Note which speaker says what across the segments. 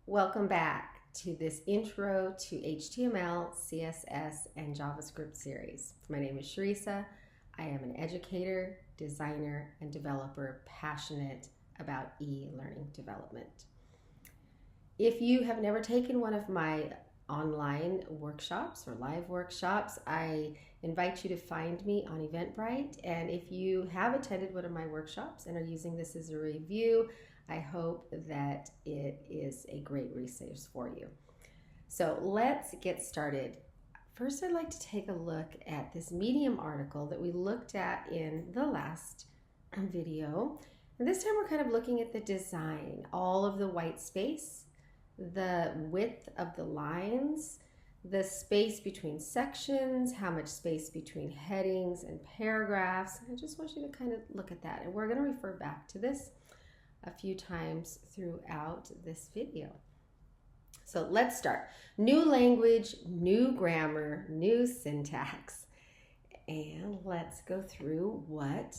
Speaker 1: Welcome back to this intro to HTML, CSS, and JavaScript series. My name is Sharisa. I am an educator, designer, and developer passionate about e-learning development. If you have never taken one of my online workshops or live workshops, I invite you to find me on Eventbrite. And if you have attended one of my workshops and are using this as a review, I hope that it is a great resource for you. So let's get started. First, I'd like to take a look at this Medium article that we looked at in the last video. And this time we're kind of looking at the design, all of the white space, the width of the lines, the space between sections, how much space between headings and paragraphs. I just want you to kind of look at that. And we're going to refer back to this a few times throughout this video. So let's start. New language, new grammar, new syntax. And let's go through what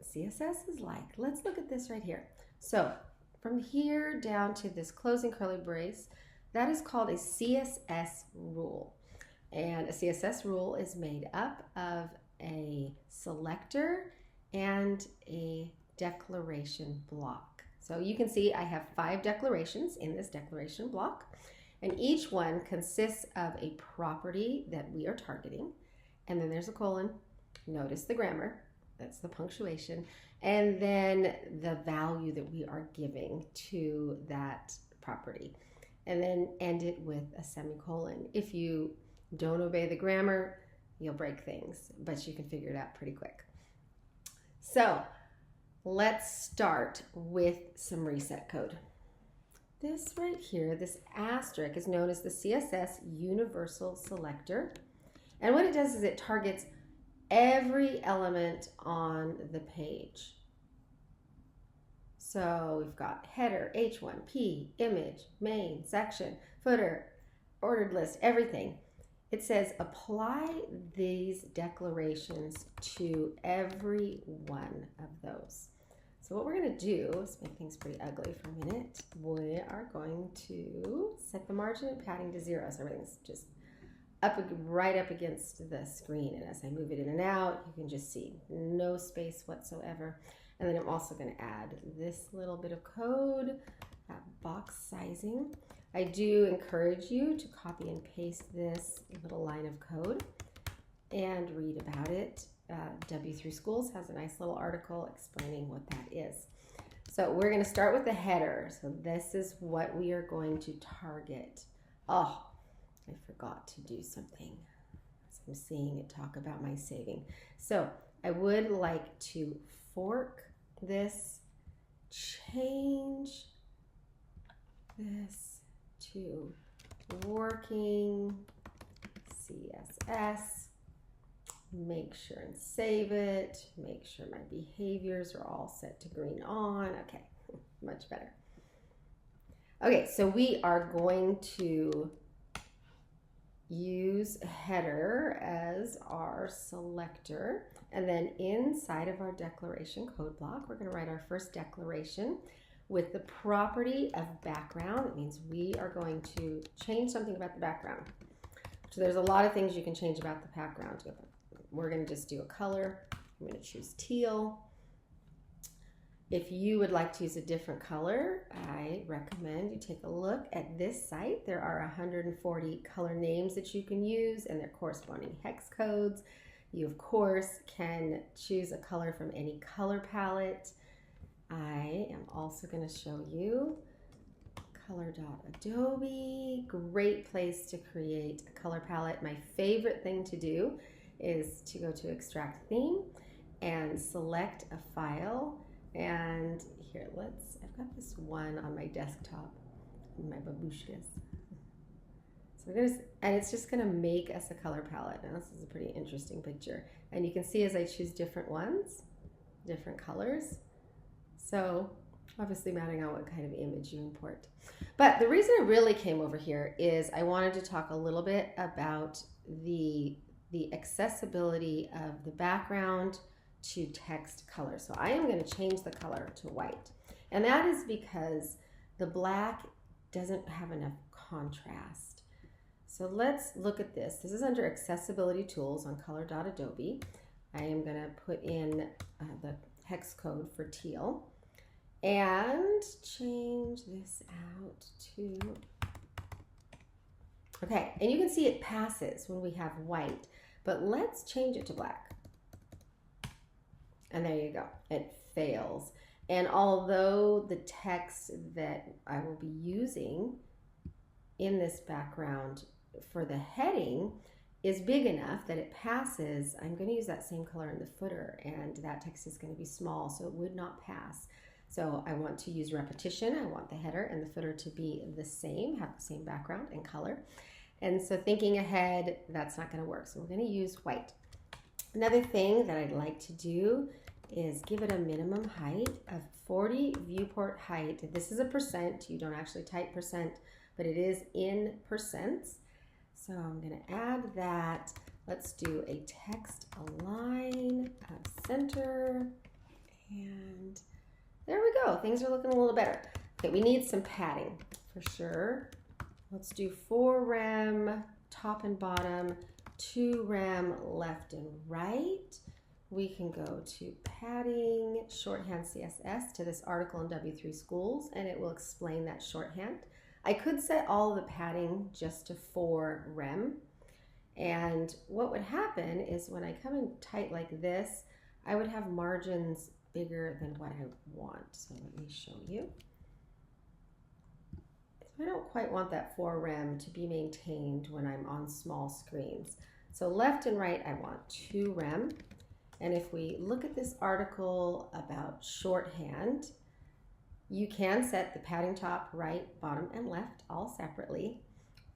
Speaker 1: CSS is like. Let's look at this right here. So from here down to this closing curly brace, that is called a CSS rule. And a CSS rule is made up of a selector and a declaration block. So you can see I have 5 declarations in this declaration block, and each one consists of a property that we are targeting, and then there's a colon. Notice the grammar, that's the punctuation, and then the value that we are giving to that property, and then end it with a semicolon. If you don't obey the grammar, you'll break things, but you can figure it out pretty quick. So let's start with some reset code. This right here, this asterisk, is known as the CSS Universal Selector. And what it does is it targets every element on the page. So we've got header, H1, image, main, section, footer, ordered list, everything. It says apply these declarations to every one of those. So what we're going to do is make things pretty ugly for a minute. We are going to set the margin and padding to 0, so everything's just right up against the screen. And as I move it in and out, you can just see no space whatsoever. And then I'm also going to add this little bit of code, box sizing. I do encourage you to copy and paste this little line of code and read about it. W3 Schools has a nice little article explaining what that is. So we're going to start with the header. So this is what we are going to target. Oh, I forgot to do something. So I'm seeing it talk about my saving. So I would like to fork this, change this to working CSS, make sure and save it, make sure my behaviors are all set to green on. Okay, much better. Okay, so we are going to use header as our selector, and then inside of our declaration code block, we're going to write our first declaration with the property of background. It means we are going to change something about the background. So there's a lot of things you can change about the background. We're going to just do a color. I'm going to choose teal. If you would like to use a different color, I recommend you take a look at this site. There are 140 color names that you can use and their corresponding hex codes. You, of course, can choose a color from any color palette. I am also going to show you color.adobe. Great place to create a color palette. My favorite thing to do is to go to extract theme and select a file. And here, I've got this one on my desktop, my babushkas. So and it's just gonna make us a color palette. Now this is a pretty interesting picture. And you can see as I choose different ones, different colors. So obviously mapping out what kind of image you import. But the reason I really came over here is I wanted to talk a little bit about the accessibility of the background to text color. So I am going to change the color to white. And that is because the black doesn't have enough contrast. So let's look at this. This is under Accessibility Tools on color.adobe. I am going to put in the hex code for teal and change this out to, okay, and you can see it passes when we have white, but let's change it to black. And there you go, it fails. And although the text that I will be using in this background for the heading is big enough that it passes, I'm going to use that same color in the footer, and that text is going to be small, so it would not pass. So I want to use repetition. I want the header and the footer to be the same, have the same background and color. And so thinking ahead, that's not going to work. So we're going to use white. Another thing that I'd like to do is give it a minimum height of 40 viewport height. This is a percent. You don't actually type percent, but it is in percents. So I'm going to add that. Let's do a text align center, and there we go. Things are looking a little better. Okay, we need some padding for sure. Let's do 4 rem top and bottom, 2 rem left and right. We can go to padding, shorthand CSS to this article in W3 Schools, and it will explain that shorthand. I could set all the padding just to 4 rem, and what would happen is when I come in tight like this, I would have margins bigger than what I want. So let me show you. So I don't quite want that 4 rem to be maintained when I'm on small screens. So left and right, I want 2 rem. And if we look at this article about shorthand, you can set the padding top, right, bottom, and left all separately,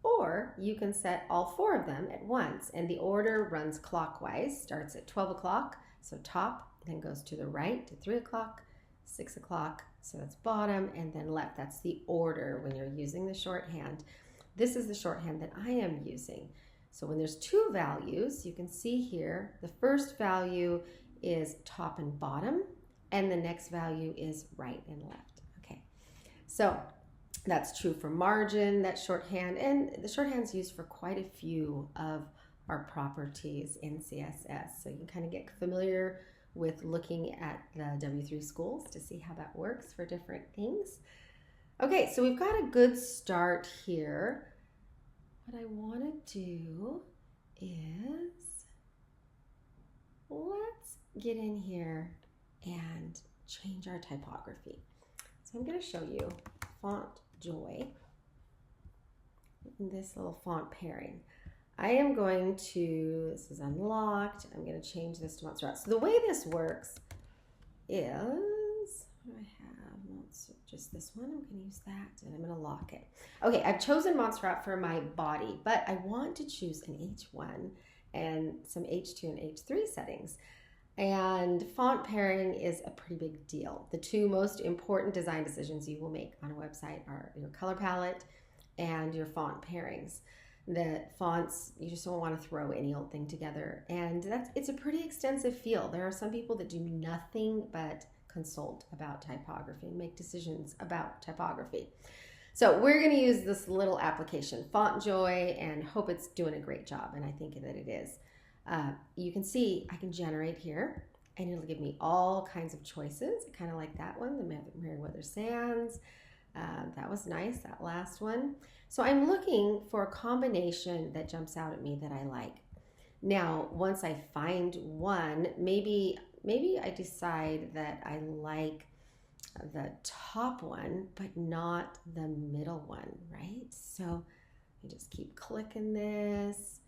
Speaker 1: or you can set all 4 of them at once, and the order runs clockwise, starts at 12 o'clock, so top, then goes to the right to 3 o'clock, 6 o'clock, so that's bottom, and then left. That's the order when you're using the shorthand. This is the shorthand that I am using. So when there's 2 values, you can see here, the first value is top and bottom, and the next value is right and left. Okay, so that's true for margin, that shorthand, and the shorthand's used for quite a few of our properties in CSS. So you can kind of get familiar with looking at the W3 Schools to see how that works for different things. Okay, so we've got a good start here. What I want to do is let's get in here and change our typography. So I'm going to show you Font Joy, this little font pairing. I am going to, this is unlocked, I'm going to change this to Montserrat. So the way this works is, I have just this one, I'm going to use that, and I'm going to lock it. Okay, I've chosen Montserrat for my body, but I want to choose an H1 and some H2 and H3 settings. And font pairing is a pretty big deal. The 2 most important design decisions you will make on a website are your color palette and your font pairings. The fonts, you just don't want to throw any old thing together, and it's a pretty extensive field. There are some people that do nothing but consult about typography and make decisions about typography. So we're going to use this little application, Font Joy, and hope it's doing a great job, and I think that it is. You can see I can generate here, and it'll give me all kinds of choices. I kind of like that one, the Meriwether Sands. That was nice, that last one. So I'm looking for a combination that jumps out at me that I like. Now, once I find one, maybe I decide that I like the top one, but not the middle one, right? So I just keep clicking this.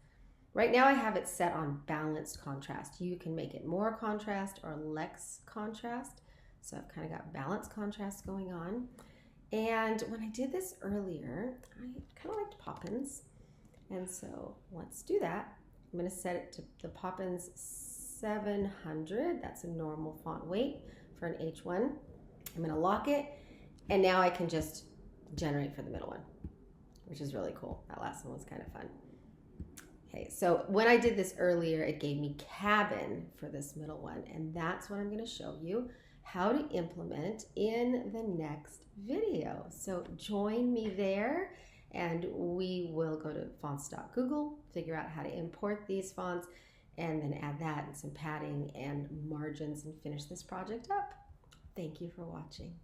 Speaker 1: Right now I have it set on balanced contrast. You can make it more contrast or less contrast. So I've kind of got balanced contrast going on. And when I did this earlier, I kind of liked Poppins. And so let's do that. I'm going to set it to the Poppins 700. That's a normal font weight for an H1. I'm going to lock it. And now I can just generate for the middle one, which is really cool. That last one was kind of fun. Okay, so when I did this earlier, it gave me cabin for this middle one. And that's what I'm going to show you, how to implement in the next video. So join me there, and we will go to fonts.google, figure out how to import these fonts, and then add that and some padding and margins and finish this project up. Thank you for watching.